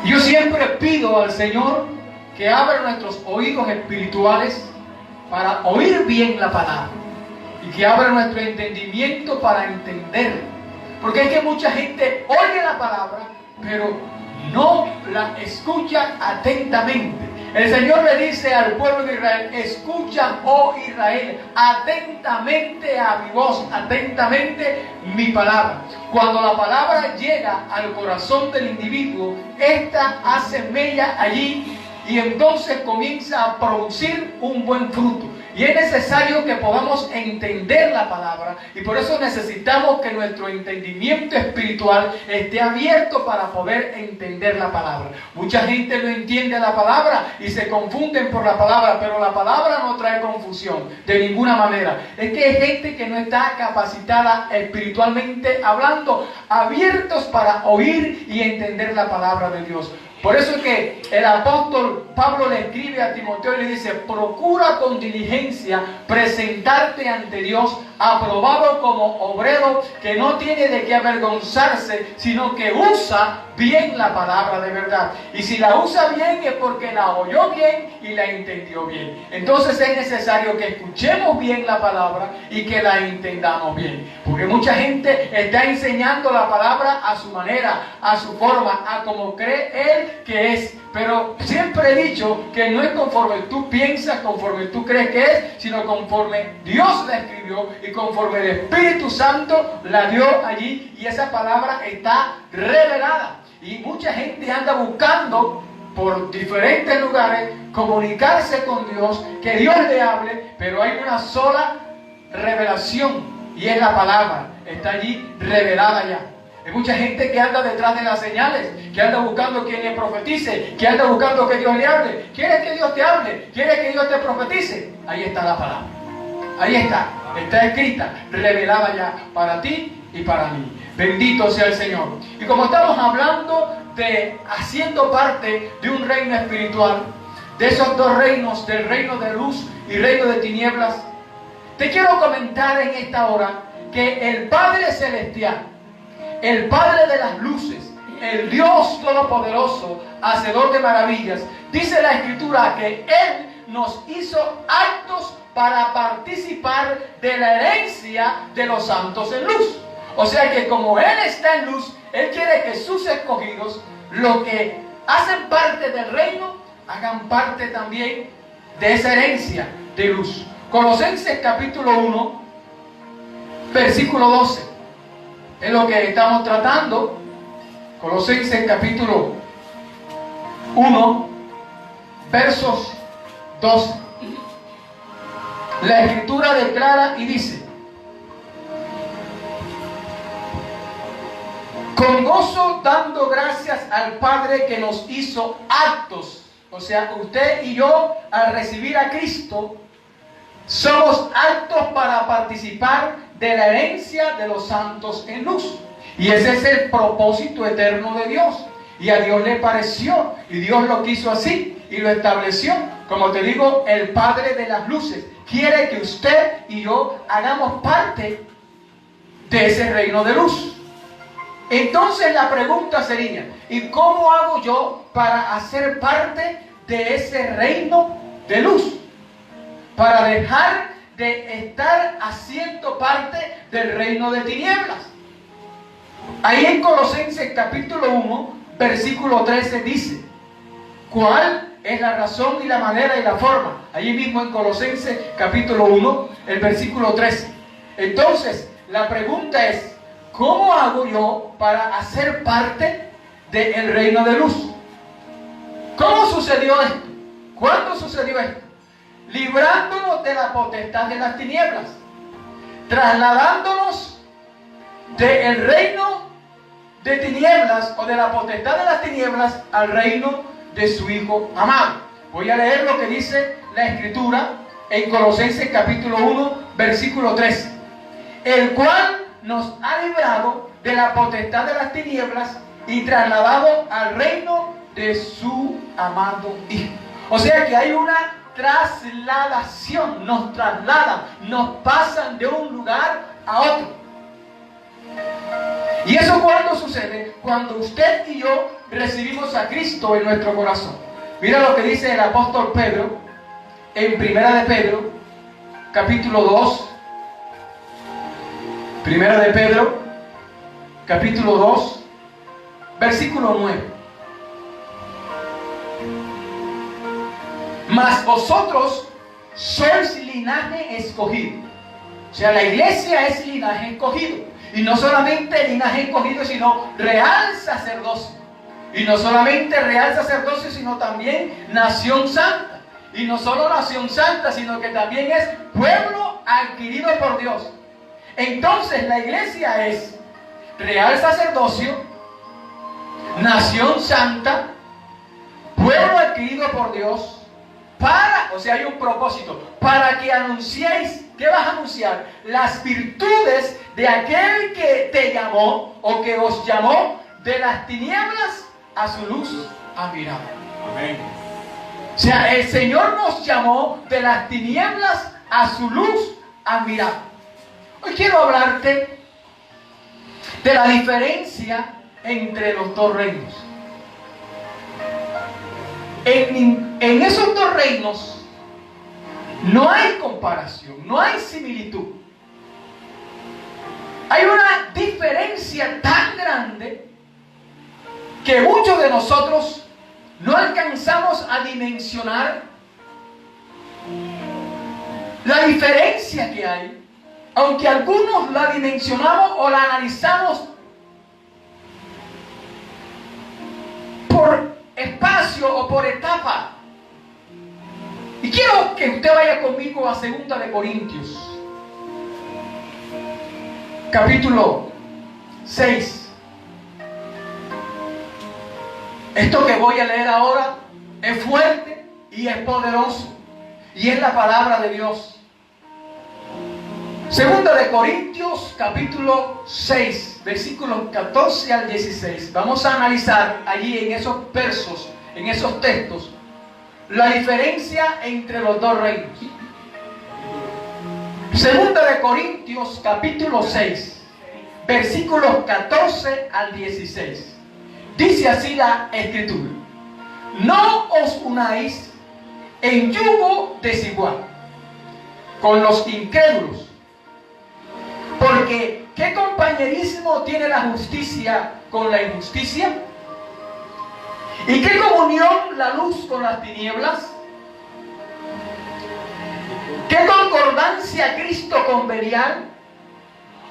Yo siempre pido al Señor que abra nuestros oídos espirituales para oír bien la palabra y que abra nuestro entendimiento para entender. Porque es que mucha gente oye la palabra, pero no la escucha atentamente. El Señor le dice al pueblo de Israel: escucha, oh Israel, atentamente a mi voz, atentamente mi palabra. Cuando la palabra llega al corazón del individuo, esta hace mella allí y entonces comienza a producir un buen fruto. Y es necesario que podamos entender la palabra, y por eso necesitamos que nuestro entendimiento espiritual esté abierto para poder entender la palabra. Mucha gente no entiende la palabra y se confunden por la palabra, pero la palabra no trae confusión de ninguna manera. Es que hay gente que no está capacitada espiritualmente hablando, abiertos para oír y entender la palabra de Dios. Por eso es que el apóstol Pablo le escribe a Timoteo y le dice: procura con diligencia presentarte ante Dios aprobado como obrero que no tiene de qué avergonzarse, sino que usa bien la palabra de verdad. Y si la usa bien es porque la oyó bien y la entendió bien. Entonces es necesario que escuchemos bien la palabra y que la entendamos bien. Porque mucha gente está enseñando la palabra a su manera, a su forma, a como cree él que es. Pero siempre he dicho que no es conforme tú piensas, conforme tú crees que es, sino conforme Dios la escribió y conforme el Espíritu Santo la dio allí, y esa palabra está revelada. Y mucha gente anda buscando por diferentes lugares comunicarse con Dios, que Dios le hable, pero hay una sola revelación y es la palabra. Está allí revelada ya. Hay mucha gente que anda detrás de las señales, que anda buscando quien le profetice, que anda buscando que Dios le hable. ¿Quieres que Dios te hable? ¿Quieres que Dios te profetice? Ahí está la palabra. Ahí está escrita, revelada ya para ti y para mí. Bendito sea el Señor. Y como estamos hablando de haciendo parte de un reino espiritual, de esos dos reinos, del reino de luz y reino de tinieblas, te quiero comentar en esta hora que el Padre Celestial, el Padre de las luces, el Dios Todopoderoso, hacedor de maravillas, dice la Escritura que Él nos hizo aptos para participar de la herencia de los santos en luz. O sea que como Él está en luz, Él quiere que sus escogidos, los que hacen parte del reino, hagan parte también de esa herencia de luz. Colosenses capítulo 1, versículo 12. Es lo que estamos tratando. Colosenses capítulo 1, versos 12. La Escritura declara y dice: con gozo dando gracias al Padre que nos hizo aptos. O sea, usted y yo, al recibir a Cristo, somos aptos para participar de la herencia de los santos en luz. Y ese es el propósito eterno de Dios. Y a Dios le pareció, y Dios lo quiso así, y lo estableció. Como te digo, el Padre de las luces quiere que usted y yo hagamos parte de ese reino de luz. Entonces la pregunta sería: ¿y cómo hago yo para hacer parte de ese reino de luz? Para dejar de estar haciendo parte del reino de tinieblas. Ahí en Colosenses capítulo 1, versículo 13 dice: ¿cuál es la razón y la manera y la forma? Allí mismo en Colosenses capítulo 1, el versículo 13. Entonces, la pregunta es: ¿cómo hago yo para hacer parte del reino de luz? ¿Cómo sucedió esto? ¿Cuándo sucedió esto? Librándonos de la potestad de las tinieblas, trasladándonos del reino de tinieblas o de la potestad de las tinieblas al reino de su Hijo amado. Voy a leer lo que dice la Escritura en Colosenses capítulo 1, versículo 13. El cual nos ha librado de la potestad de las tinieblas y trasladado al reino de su amado Hijo. O sea que hay una trasladación, nos trasladan, nos pasan de un lugar a otro. ¿Y eso cuándo sucede? Cuando usted y yo recibimos a Cristo en nuestro corazón. Mira lo que dice el apóstol Pedro en Primera de Pedro, capítulo 2. Primera de Pedro, capítulo 2, versículo 9. Mas vosotros sois linaje escogido. O sea, la iglesia es linaje escogido. Y no solamente linaje escogido, sino real sacerdocio. Y no solamente real sacerdocio, sino también nación santa. Y no solo nación santa, sino que también es pueblo adquirido por Dios. Entonces la iglesia es real sacerdocio, nación santa, pueblo adquirido por Dios, o sea, hay un propósito, para que anunciéis. ¿Qué vas a anunciar? Las virtudes de aquel que te llamó o que os llamó de las tinieblas a su luz admirable. Amén. O sea, el Señor nos llamó de las tinieblas a su luz admirable. Hoy quiero hablarte de la diferencia entre los dos reinos. En esos dos reinos no hay comparación, no hay similitud. Hay una diferencia tan grande que muchos de nosotros no alcanzamos a dimensionar la diferencia que hay. Aunque algunos la dimensionamos o la analizamos por espacio o por etapa. Y quiero que usted vaya conmigo a 2 de Corintios, capítulo 6. Esto que voy a leer ahora es fuerte y es poderoso. Y es la palabra de Dios. 2 de Corintios, capítulo 6, versículos 14 al 16. Vamos a analizar allí en esos versos, en esos textos, la diferencia entre los dos reinos. 2 de Corintios, capítulo 6, versículos 14 al 16. Dice así la Escritura: no os unáis en yugo desigual con los incrédulos. Porque ¿qué compañerismo tiene la justicia con la injusticia? ¿Y qué comunión la luz con las tinieblas? ¿Qué concordancia Cristo con Belial?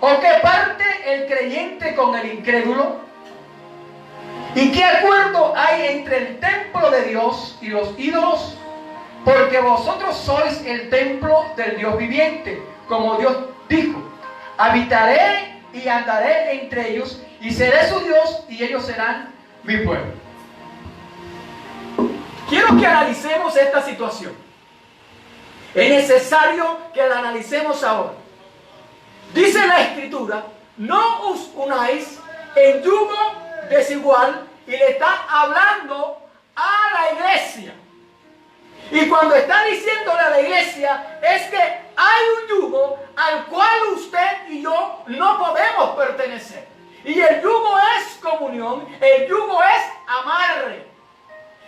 ¿O qué parte el creyente con el incrédulo? ¿Y qué acuerdo hay entre el templo de Dios y los ídolos? Porque vosotros sois el templo del Dios viviente, como Dios dijo: habitaré y andaré entre ellos, y seré su Dios, y ellos serán mi pueblo. Quiero que analicemos esta situación. Es necesario que la analicemos ahora. Dice la Escritura: no os unáis en yugo desigual, y le está hablando a la iglesia. Y cuando está diciéndole a la iglesia, es que hay un yugo al cual usted y yo no podemos pertenecer. Y el yugo es comunión, el yugo es amarre.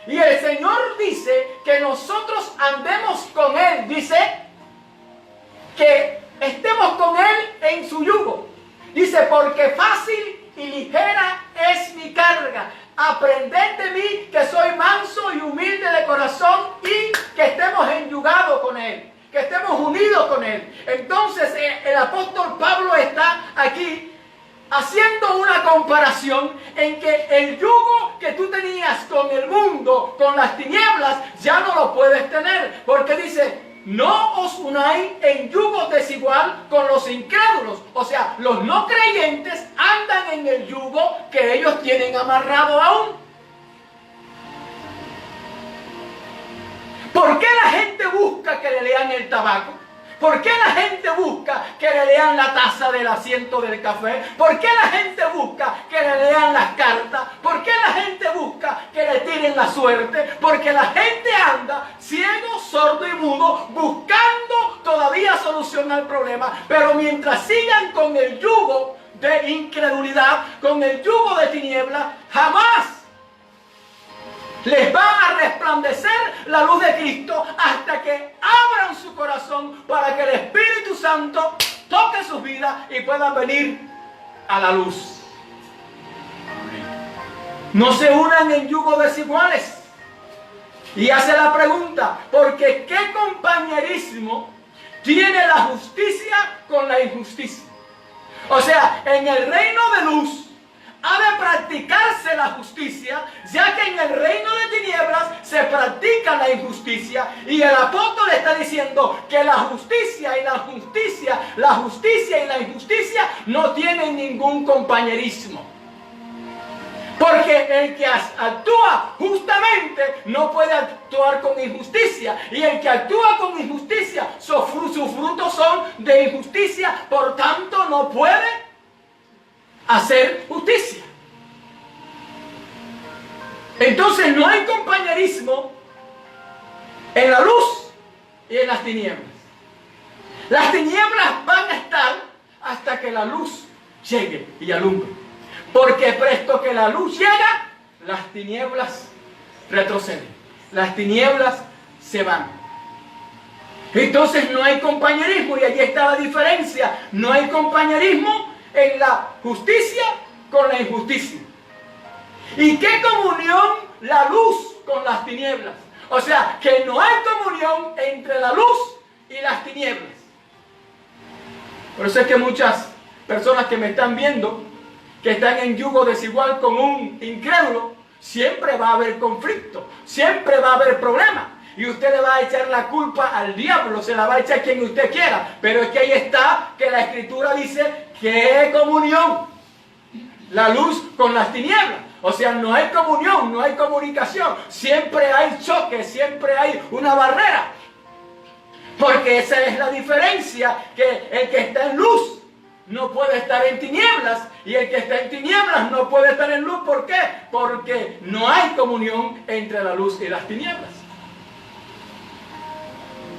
Y el Señor dice que nosotros andemos con Él. Dice que estemos con Él en su yugo. Dice: porque fácil y ligera es mi carga. Aprended de mí, que soy manso y humilde de corazón, y que estemos enyugados con Él, que estemos unidos con Él. Entonces el apóstol Pablo está aquí haciendo una comparación en que el yugo que tú tenías con el mundo, con las tinieblas, ya no lo puedes tener, porque dice: no os unáis en yugo desigual con los incrédulos. O sea, los no creyentes andan en el yugo que ellos tienen amarrado aún. ¿Por qué la gente busca que le lean el tabaco? ¿Por qué la gente busca que le lean la taza del asiento del café? ¿Por qué la gente busca que le lean las cartas? ¿Por qué la gente busca que le tiren la suerte? Porque la gente anda ciego, sordo y mudo, buscando todavía solución al problema. Pero mientras sigan con el yugo de incredulidad, con el yugo de tinieblas, jamás les va a resplandecer la luz de Cristo hasta que abran su corazón para que el Espíritu Santo toque sus vidas y puedan venir a la luz. No se unan en yugos desiguales. Y hace la pregunta, porque ¿qué compañerismo tiene la justicia con la injusticia? O sea, en el reino de luz ha de practicarse la justicia, ya que en el reino de tinieblas se practica la injusticia. Y el apóstol está diciendo que la justicia y la injusticia no tienen ningún compañerismo. Porque el que actúa justamente no puede actuar con injusticia. Y el que actúa con injusticia, sus frutos son de injusticia. Por tanto, no puede hacer justicia. Entonces no hay compañerismo en la luz y en las tinieblas. Las tinieblas van a estar hasta que la luz llegue y alumbre. Porque presto que la luz llega, las tinieblas retroceden. Las tinieblas se van. Entonces no hay compañerismo, y allí está la diferencia. No hay compañerismo en la justicia con la injusticia. ¿Y qué comunión la luz con las tinieblas? O sea, que no hay comunión entre la luz y las tinieblas. Por eso es que muchas personas que me están viendo, que están en yugo desigual con un incrédulo, siempre va a haber conflicto, siempre va a haber problema. Y usted le va a echar la culpa al diablo, se la va a echar quien usted quiera. Pero es que ahí está, que la Escritura dice que comunión, la luz con las tinieblas. O sea, no hay comunión, no hay comunicación. Siempre hay choque, siempre hay una barrera. Porque esa es la diferencia, que el que está en luz no puede estar en tinieblas, y el que está en tinieblas no puede estar en luz. ¿Por qué? Porque no hay comunión entre la luz y las tinieblas.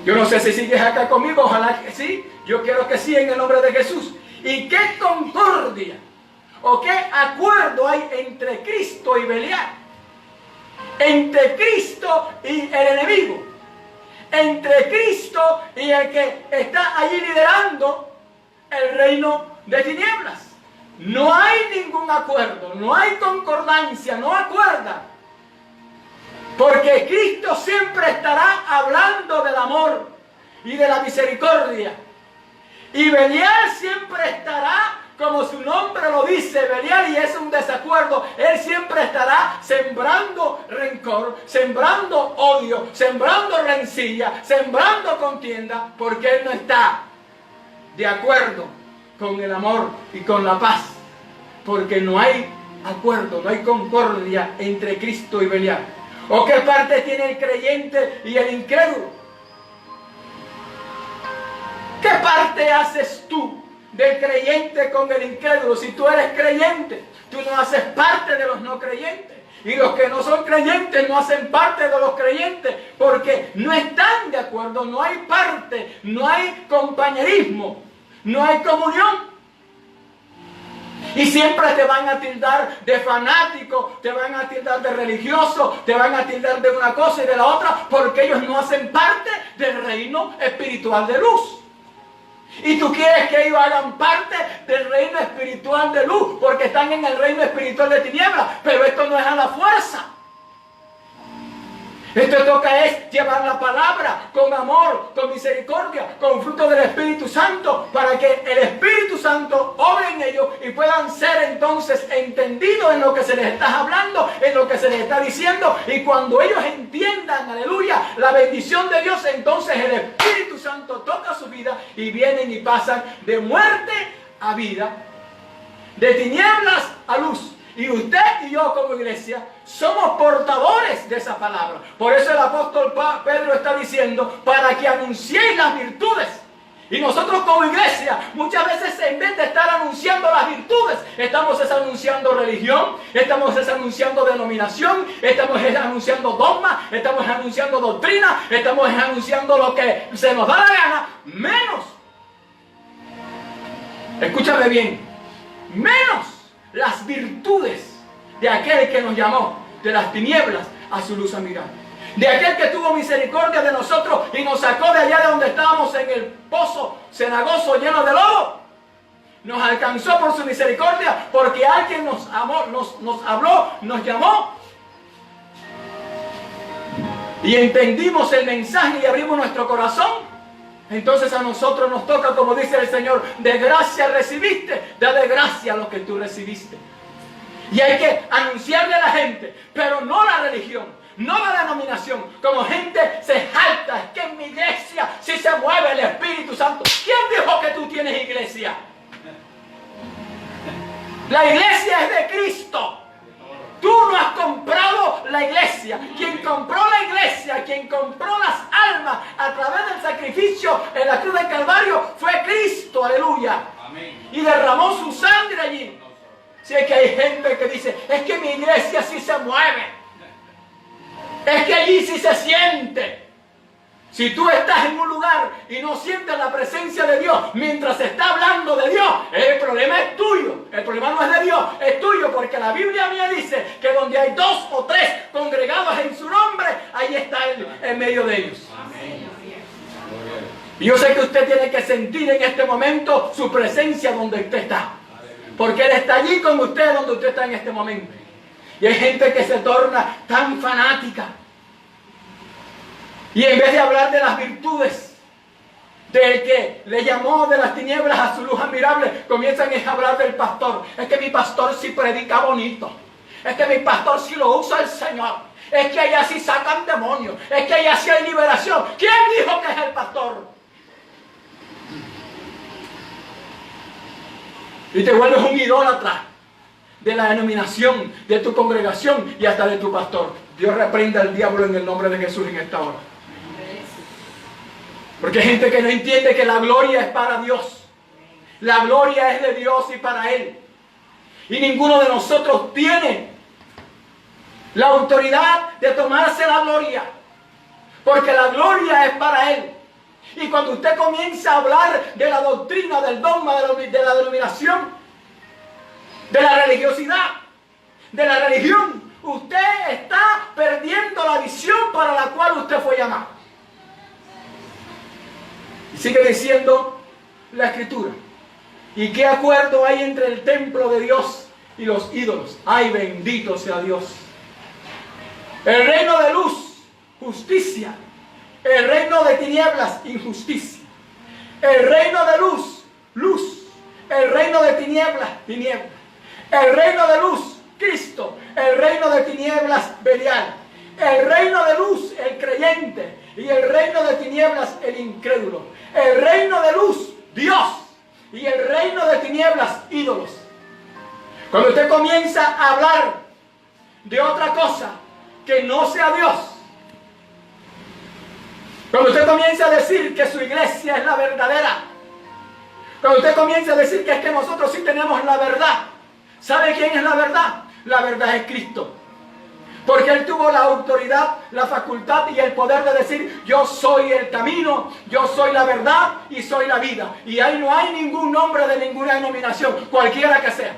Yo no sé si sigues acá conmigo, ojalá que sí. Yo quiero que sí, en el nombre de Jesús. ¿Y qué concordia o qué acuerdo hay entre Cristo y Belial? Entre Cristo y el enemigo. Entre Cristo y el que está allí liderando el reino de tinieblas. No hay ningún acuerdo, no hay concordancia, no acuerda. Porque Cristo siempre estará hablando del amor y de la misericordia. Y Belial siempre estará, como su nombre lo dice, Belial, y es un desacuerdo. Él siempre estará sembrando rencor, sembrando odio, sembrando rencilla, sembrando contienda, porque él no está de acuerdo con el amor y con la paz. Porque no hay acuerdo, no hay concordia entre Cristo y Belial. ¿O qué parte tiene el creyente y el incrédulo? ¿Qué parte haces tú del creyente con el incrédulo? Si tú eres creyente, tú no haces parte de los no creyentes. Y los que no son creyentes no hacen parte de los creyentes, porque no están de acuerdo, no hay parte, no hay compañerismo, no hay comunión. Y siempre te van a tildar de fanático, te van a tildar de religioso, te van a tildar de una cosa y de la otra, porque ellos no hacen parte del reino espiritual de luz. Y tú quieres que ellos hagan parte del reino espiritual de luz, porque están en el reino espiritual de tinieblas. Pero esto no es a la fuerza. Esto toca es llevar la palabra con amor, con misericordia, con fruto del Espíritu Santo, para que el Espíritu Santo obre en ellos y puedan ser entonces entendidos en lo que se les está hablando, en lo que se les está diciendo. Y cuando ellos entiendan, aleluya, la bendición de Dios, entonces el Espíritu Santo toca su vida y vienen y pasan de muerte a vida, de tinieblas a luz. Y usted y yo como iglesia somos portadores de esa palabra. Por eso el apóstol Pedro está diciendo, para que anunciéis las virtudes. Y nosotros como iglesia, muchas veces en vez de estar anunciando las virtudes, estamos anunciando religión, estamos anunciando denominación, estamos anunciando dogma, estamos anunciando doctrina, estamos anunciando lo que se nos da la gana, menos. Escúchame bien. menos las virtudes de aquel que nos llamó de las tinieblas a su luz admirable. De aquel que tuvo misericordia de nosotros y nos sacó de allá de donde estábamos en el pozo cenagoso lleno de lodo. Nos alcanzó por su misericordia porque alguien nos amó, nos habló, nos llamó. Y entendimos el mensaje y abrimos nuestro corazón. Entonces a nosotros nos toca, como dice el Señor, de gracia recibiste, da de gracia lo que tú recibiste. Y hay que anunciarle a la gente, pero no la religión, no la denominación. Como gente se jalta, es que en mi iglesia sí se mueve el Espíritu Santo. ¿Quién dijo que tú tienes iglesia? La iglesia es de Cristo. Tú no has comprado la iglesia. Quien compró la iglesia, quien compró las almas a través del sacrificio en la cruz del Calvario fue Cristo, aleluya. Amén. Y derramó su sangre allí. Si es que hay gente que dice, es que mi iglesia sí se mueve, es que allí sí se siente. Si tú estás en un lugar y no sientes la presencia de Dios mientras se está hablando de Dios, el problema es tuyo. El problema no es de Dios, es tuyo, porque la Biblia mía dice que donde hay 2 o 3 congregados en su nombre, ahí está Él en medio de ellos. Amén. Y yo sé que usted tiene que sentir en este momento su presencia donde usted está. Porque Él está allí con usted donde usted está en este momento. Y hay gente que se torna tan fanática. Y en vez de hablar de las virtudes del que le llamó de las tinieblas a su luz admirable, comienzan a hablar del pastor. Es que mi pastor sí predica bonito. Es que mi pastor sí lo usa el Señor. Es que allá sí sacan demonios. Es que allá sí hay liberación. ¿Quién dijo que es el pastor? Y te vuelves un idólatra de la denominación, de tu congregación y hasta de tu pastor. Dios reprenda al diablo en el nombre de Jesús en esta hora. Porque hay gente que no entiende que la gloria es para Dios. La gloria es de Dios y para Él. Y ninguno de nosotros tiene la autoridad de tomarse la gloria. Porque la gloria es para Él. Y cuando usted comienza a hablar de la doctrina, del dogma, de la denominación, de la religiosidad, de la religión, usted está perdiendo la visión para la cual usted fue llamado. Y sigue diciendo la Escritura. ¿Y qué acuerdo hay entre el templo de Dios y los ídolos? ¡Ay, bendito sea Dios! El reino de luz, justicia. El reino de tinieblas, injusticia. El reino de luz, luz. El reino de tinieblas, tinieblas. El reino de luz, Cristo. El reino de tinieblas, Belial. El reino de luz, el creyente. Y el reino de tinieblas, el incrédulo. El reino de luz, Dios. Y el reino de tinieblas, ídolos. Cuando usted comienza a hablar de otra cosa que no sea Dios, cuando usted comienza a decir que su iglesia es la verdadera, cuando usted comienza a decir que es que nosotros sí tenemos la verdad, ¿sabe quién es la verdad? La verdad es Cristo. Porque Él tuvo la autoridad, la facultad y el poder de decir, yo soy el camino, yo soy la verdad y soy la vida. Y ahí no hay ningún nombre de ninguna denominación, cualquiera que sea.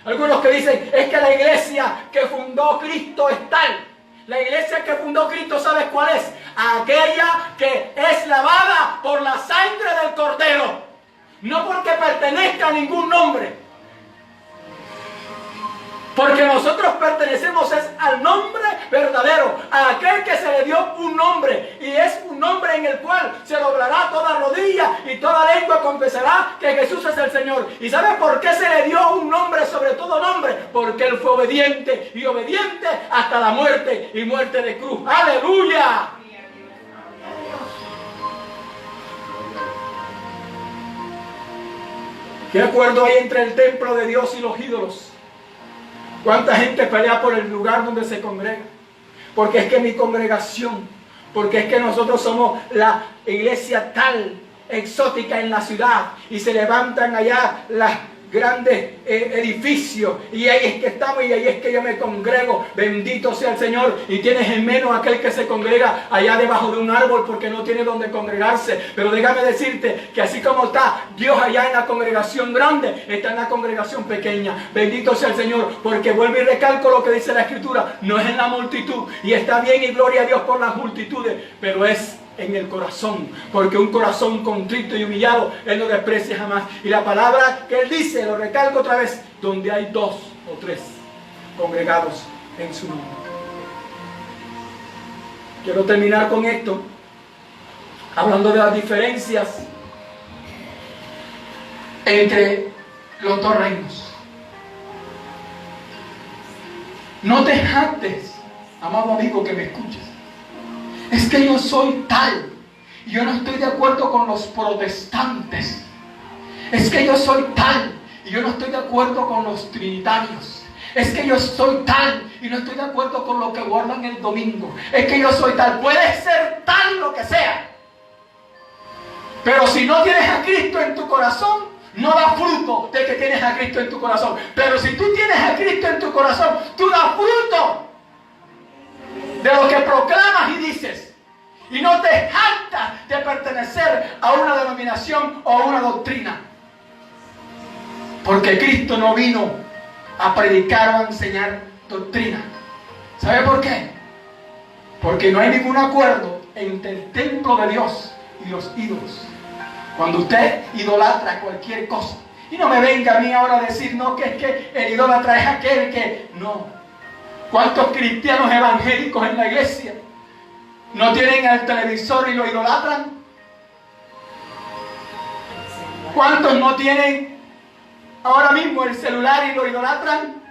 Algunos que dicen, es que la iglesia que fundó Cristo es tal. La iglesia que fundó Cristo, ¿sabes cuál es? Aquella que es lavada por la sangre del Cordero. No porque pertenezca a ningún nombre. Porque nosotros pertenecemos al nombre verdadero, a aquel que se le dio un nombre. Y es un nombre en el cual se doblará toda rodilla y toda lengua confesará que Jesús es el Señor. ¿Y sabes por qué se le dio un nombre sobre todo nombre? Porque Él fue obediente y obediente hasta la muerte y muerte de cruz. ¡Aleluya! ¿Qué acuerdo hay entre el templo de Dios y los ídolos? ¿Cuánta gente pelea por el lugar donde se congrega? Porque es que mi congregación, porque es que nosotros somos la iglesia tal, exótica en la ciudad, y se levantan allá las grandes edificios, y ahí es que estamos y ahí es que yo me congrego. Bendito sea el Señor. Y tienes en menos aquel que se congrega allá debajo de un árbol porque no tiene donde congregarse. Pero déjame decirte que así como está Dios allá en la congregación grande, está en la congregación pequeña. Bendito sea el Señor, porque vuelvo y recalco lo que dice la Escritura: no es en la multitud, y está bien y gloria a Dios por las multitudes, pero es en el corazón, porque un corazón contrito y humillado Él no desprecia jamás. Y la palabra que Él dice, lo recalco otra vez: donde hay 2 o 3 congregados en su nombre. Quiero terminar con esto, hablando de las diferencias entre los 2 reinos. No te jactes, amado amigo que me escuches: es que yo soy tal y yo no estoy de acuerdo con los protestantes. Es que yo soy tal y yo no estoy de acuerdo con los trinitarios. Es que yo soy tal y no estoy de acuerdo con lo que guardan el domingo. Es que yo soy tal. Puede ser tal lo que sea, pero si no tienes a Cristo en tu corazón, no da fruto de que tienes a Cristo en tu corazón. Pero si tú tienes a Cristo en tu corazón, tú das fruto de lo que proclamas y dices, y no te jactas de pertenecer a una denominación o a una doctrina, porque Cristo no vino a predicar o a enseñar doctrina. ¿Sabe por qué? Porque no hay ningún acuerdo entre el templo de Dios y los ídolos. Cuando usted idolatra cualquier cosa, y no me venga a mí ahora a decir, no, que es que el idólatra es aquel que no. ¿Cuántos cristianos evangélicos en la iglesia no tienen el televisor y lo idolatran? ¿Cuántos no tienen ahora mismo el celular y lo idolatran?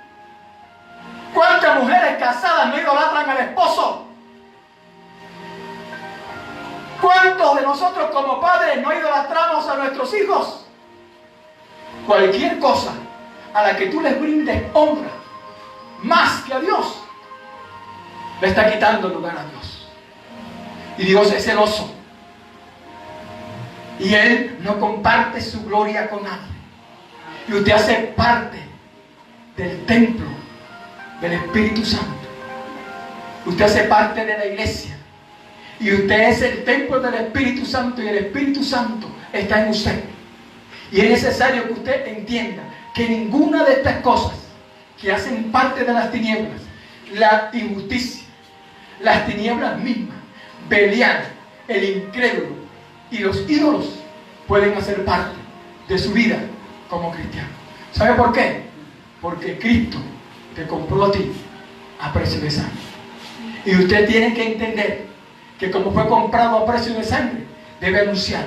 ¿Cuántas mujeres casadas no idolatran al esposo? ¿Cuántos de nosotros como padres no idolatramos a nuestros hijos? Cualquier cosa a la que tú les brindes honra más que a Dios, le está quitando lugar a Dios. Y Dios es celoso, y Él no comparte su gloria con nadie. Y usted hace parte del templo del Espíritu Santo. Usted hace parte de la iglesia, y usted es el templo del Espíritu Santo, y el Espíritu Santo está en usted. Y es necesario que usted entienda que ninguna de estas cosas que hacen parte de las tinieblas, la injusticia, las tinieblas mismas, Belial, el incrédulo y los ídolos, pueden hacer parte de su vida como cristiano. ¿Sabe por qué? Porque Cristo te compró a ti a precio de sangre. Y usted tiene que entender que como fue comprado a precio de sangre, debe anunciar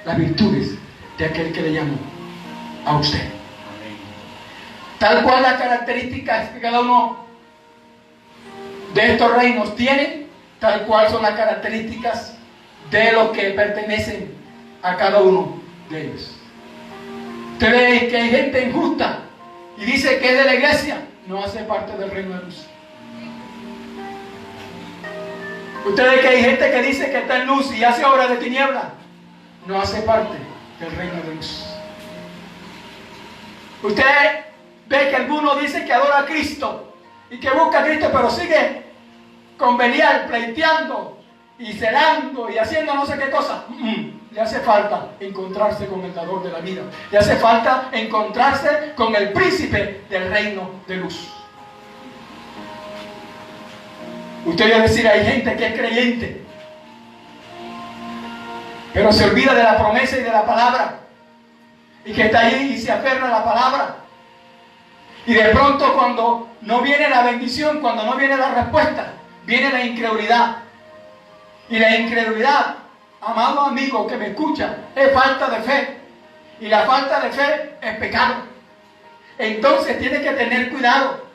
las virtudes de aquel que le llamó a usted. Tal cual las características que cada uno de estos reinos tiene, tal cual son las características de los que pertenecen a cada uno de ellos. Usted ve que hay gente injusta y dice que es de la iglesia, no hace parte del reino de luz. Usted ve que hay gente que dice que está en luz y hace obras de tiniebla, no hace parte del reino de luz. Usted ve que alguno dice que adora a Cristo y que busca a Cristo, pero sigue con Belial, pleiteando y celando y haciendo no sé qué cosa. Le hace falta encontrarse con el dador de la vida. Le hace falta encontrarse con el príncipe del reino de luz. Usted va a decir, hay gente que es creyente, pero se olvida de la promesa y de la palabra, y que está ahí y se aferra a la palabra. Y de pronto, cuando no viene la bendición, cuando no viene la respuesta, viene la incredulidad. Y la incredulidad, amado amigo que me escucha, es falta de fe. Y la falta de fe es pecado. Entonces tiene que tener cuidado,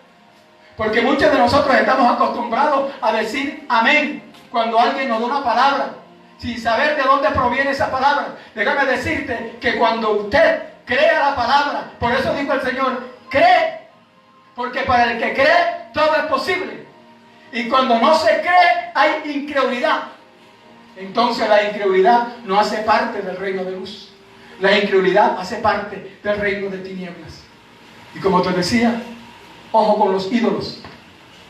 porque muchos de nosotros estamos acostumbrados a decir amén cuando alguien nos da una palabra, sin saber de dónde proviene esa palabra. Déjame decirte que cuando usted crea la palabra, por eso dijo el Señor, cree, porque para el que cree todo es posible. Y cuando no se cree hay incredulidad. Entonces la incredulidad no hace parte del reino de luz. La incredulidad hace parte del reino de tinieblas. Y como te decía, ojo con los ídolos,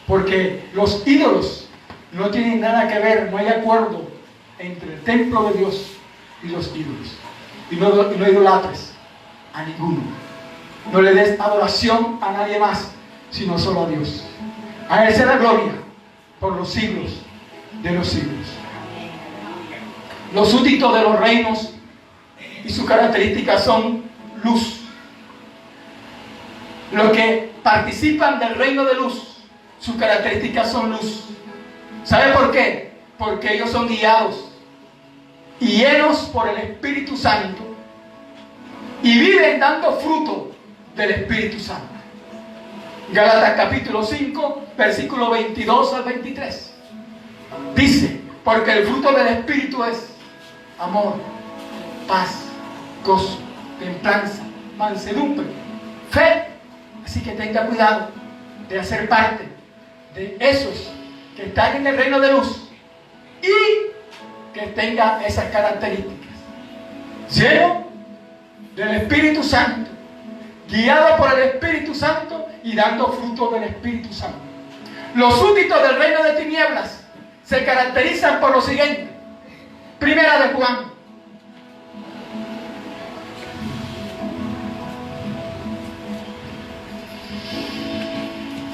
porque los ídolos no tienen nada que ver, no hay acuerdo entre el templo de Dios y los ídolos. Y no idolatres a ninguno. No le des adoración a nadie más, sino solo a Dios. A Él sea la gloria por los siglos de los siglos. Los súbditos de los reinos y sus características son luz. Los que participan del reino de luz, sus características son luz. ¿Sabe por qué? Porque ellos son guiados y llenos por el Espíritu Santo y viven dando fruto del Espíritu Santo. Gálatas capítulo 5, versículo 22 al 23. Dice, porque el fruto del Espíritu es amor, paz, gozo, templanza, mansedumbre, fe. Así que tenga cuidado de hacer parte de esos que están en el reino de luz y que tenga esas características. Lleno del Espíritu Santo, guiado por el Espíritu Santo y dando fruto del Espíritu Santo. Los súbditos del reino de tinieblas se caracterizan por lo siguiente. Primera de Juan.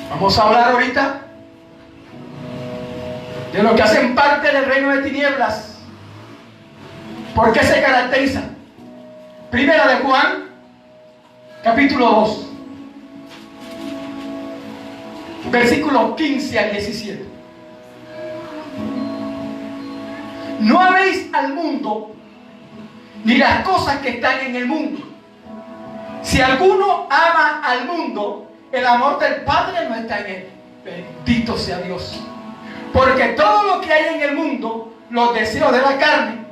Vamos a hablar ahorita de los que hacen parte del reino de tinieblas. ¿Por qué se caracterizan? Primera de Juan, capítulo 2, versículos 15 al 17. No améis al mundo ni las cosas que están en el mundo. Si alguno ama al mundo, el amor del Padre no está en él. Bendito sea Dios. Porque todo lo que hay en el mundo, los deseos de la carne,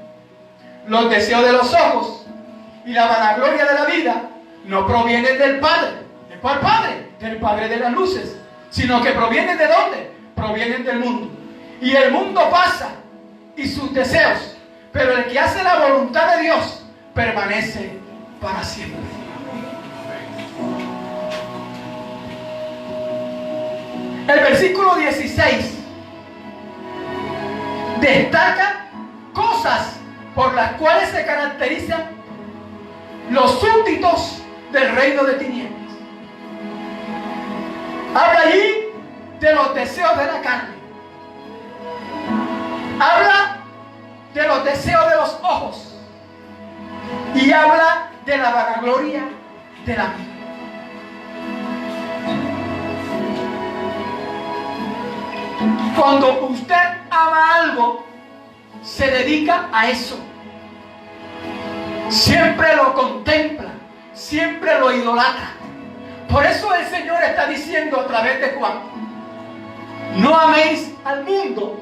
los deseos de los ojos y la vanagloria de la vida, no provienen del Padre. ¿De cuál Padre? Del Padre de las luces. Sino que provienen ¿de dónde? Provienen del mundo. Y el mundo pasa y sus deseos, pero el que hace la voluntad de Dios permanece para siempre. El versículo 16 destaca cosas por las cuales se caracterizan los súbditos del reino de tinieblas. Habla allí de los deseos de la carne. Habla de los deseos de los ojos. Y habla de la vanagloria de la vida. Cuando usted ama algo, se dedica a eso. Siempre lo contempla, siempre lo idolatra. Por eso el Señor está diciendo a través de Juan: no améis al mundo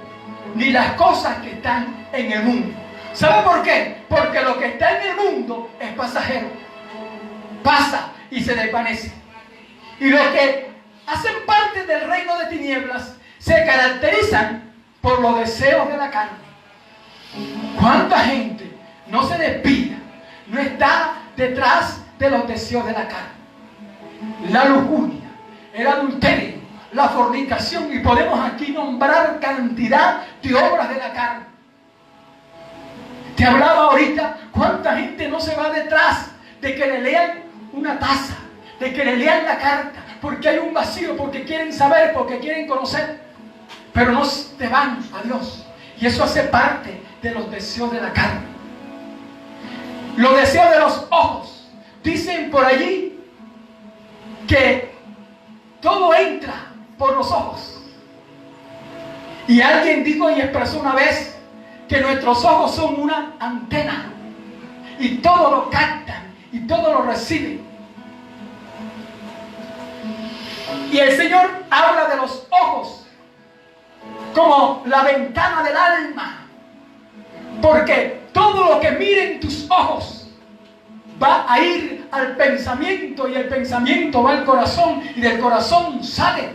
ni las cosas que están en el mundo. ¿Sabe por qué? Porque lo que está en el mundo es pasajero. Pasa y se desvanece. Y los que hacen parte del reino de tinieblas se caracterizan por los deseos de la carne. ¿Cuánta gente no se desvía, no está detrás de los deseos de la carne? La lujuria, el adulterio, la fornicación, y podemos aquí nombrar cantidad de obras de la carne. Te hablaba ahorita, cuánta gente no se va detrás de que le lean una taza, de que le lean la carta, porque hay un vacío, porque quieren saber, porque quieren conocer, pero no te van a Dios. Y eso hace parte de los deseos de la carne. Los deseos de los ojos. Dicen por allí que todo entra por los ojos. Y alguien dijo y expresó una vez que nuestros ojos son una antena y todo lo captan y todo lo reciben. Y el Señor habla de los ojos como la ventana del alma, porque todo lo que miren tus ojos va a ir al pensamiento, y el pensamiento va al corazón, y del corazón sale.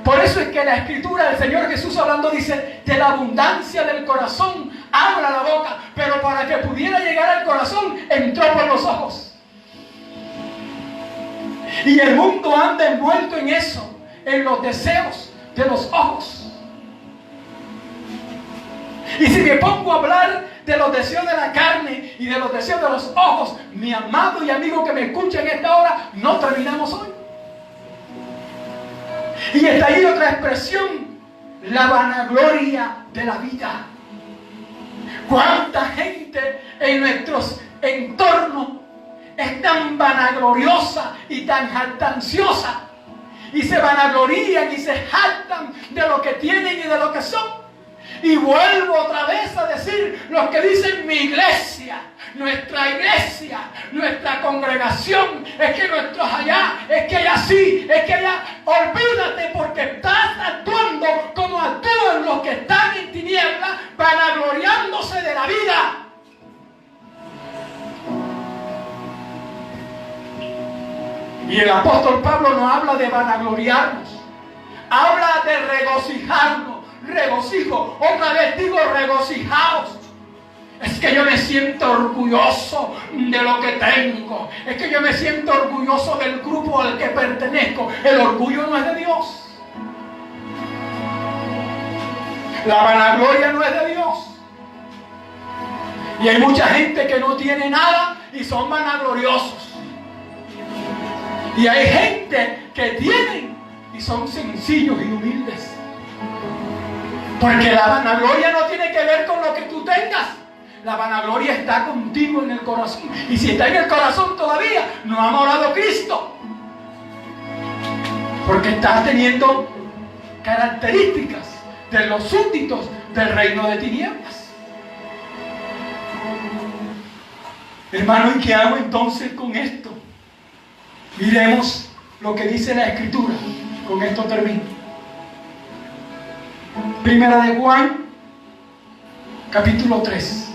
Por eso es que la Escritura del Señor Jesús hablando dice: de la abundancia del corazón habla la boca. Pero para que pudiera llegar al corazón, entró por los ojos. Y el mundo anda envuelto en eso, en los deseos de los ojos. Y si me pongo a hablar de los deseos de la carne y de los deseos de los ojos, mi amado y amigo que me escucha en esta hora, no terminamos hoy. Y está ahí otra expresión, la vanagloria de la vida. ¿Cuánta gente en nuestros entornos es tan vanagloriosa y tan jactanciosa? Y se vanaglorían y se jactan de lo que tienen y de lo que son. Y vuelvo otra vez a decir los que dicen mi iglesia, nuestra congregación, es que nuestros allá, es que allá sí, es que allá. Olvídate, porque estás actuando como actúan los que están en tinieblas, vanagloriándose de la vida. Y el apóstol Pablo no habla de vanagloriarnos, habla de regocijarnos. Regocijo, otra vez digo regocijaos. Es que yo me siento orgulloso de lo que tengo. Es que yo me siento orgulloso del grupo al que pertenezco. El orgullo no es de Dios. La vanagloria no es de Dios. Y hay mucha gente que no tiene nada y son vanagloriosos. Y hay gente que tienen y son sencillos y humildes. Porque la vanagloria no tiene que ver con lo que tú tengas. La vanagloria está contigo en el corazón. Y si está en el corazón todavía, no ha morado Cristo. Porque estás teniendo características de los súbditos del reino de tinieblas. Hermano, ¿y qué hago entonces con esto? Miremos lo que dice la Escritura. Con esto termino. Primera de Juan, capítulo 3.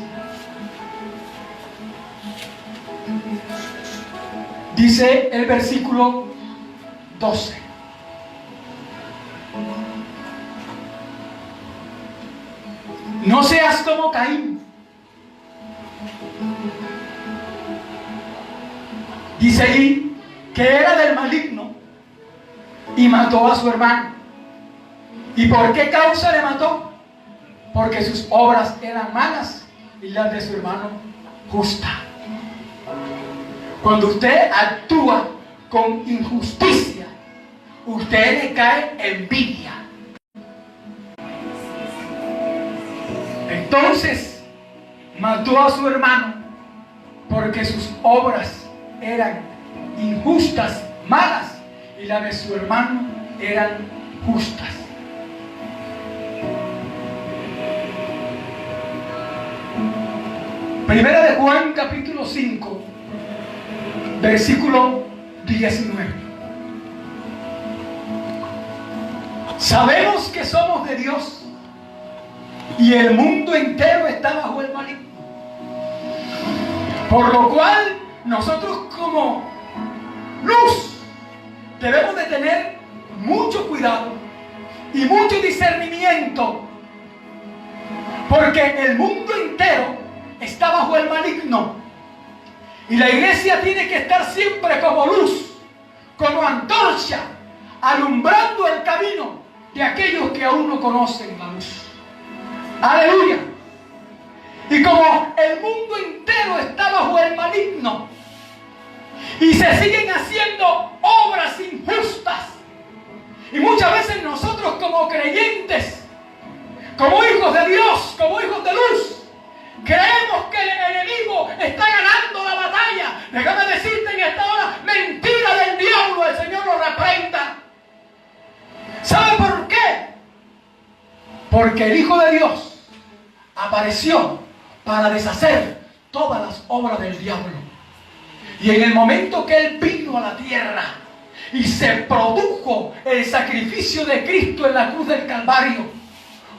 Dice el versículo 12. No seas como Caín. Dice allí que era del maligno y mató a su hermano. ¿Y por qué causa le mató? Porque sus obras eran malas y las de su hermano justas. Cuando usted actúa con injusticia, usted le cae envidia. Entonces, mató a su hermano porque sus obras eran injustas, malas, y las de su hermano eran justas. Primera de Juan, capítulo 5, versículo 19. Sabemos que somos de Dios y el mundo entero está bajo el maligno. Por lo cual, nosotros como luz debemos de tener mucho cuidado y mucho discernimiento, porque el mundo entero está bajo el maligno. Y la iglesia tiene que estar siempre como luz, como antorcha, alumbrando el camino de aquellos que aún no conocen la luz. Aleluya. Y como el mundo entero está bajo el maligno y se siguen haciendo obras injustas, y muchas veces nosotros como creyentes, como hijos de Dios, como hijos de luz, creemos que el enemigo está ganando la batalla. Déjame decirte en esta hora, mentira del diablo, el Señor lo reprenda. ¿Sabe por qué? Porque el Hijo de Dios apareció para deshacer todas las obras del diablo. Y en el momento que Él vino a la tierra y se produjo el sacrificio de Cristo en la cruz del Calvario,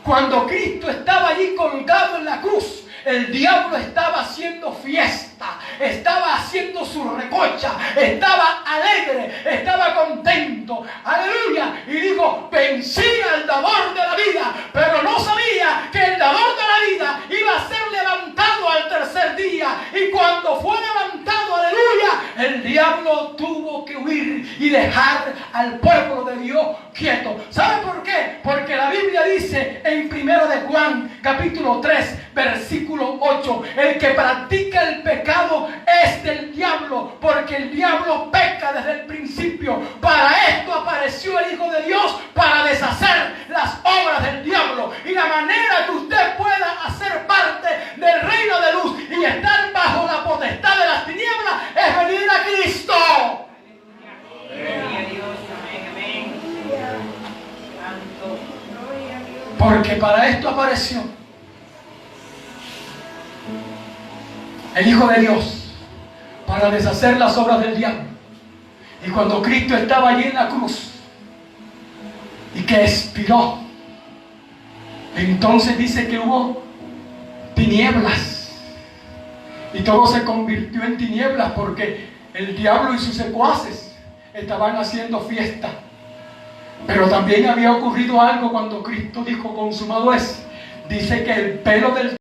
cuando Cristo estaba allí colgado en la cruz, el diablo estaba haciendo fiesta, estaba haciendo su recocha, estaba alegre, estaba contento, aleluya, y dijo: vencí al dador de la vida, pero no sabía que el dador de la vida iba a ser levantado al tercer día. Y cuando fue levantado, aleluya, el diablo tuvo que huir y dejar al pueblo de Dios quieto. ¿Sabe por qué? Porque la Biblia dice en 1 de Juan capítulo 3 versículo 8: el que practica el pecado es del diablo, porque el diablo peca desde el principio. Para esto apareció el Hijo de Dios, para deshacer las obras del diablo. Y la manera que usted pueda hacer parte del reino de luz y estar bajo la potestad de las tinieblas es venir a Cristo. Porque para esto apareció el Hijo de Dios, para deshacer las obras del diablo. Y cuando Cristo estaba allí en la cruz y que expiró, entonces dice que hubo tinieblas y todo se convirtió en tinieblas, porque el diablo y sus secuaces estaban haciendo fiesta. Pero también había ocurrido algo cuando Cristo dijo: consumado es. Dice que el pelo del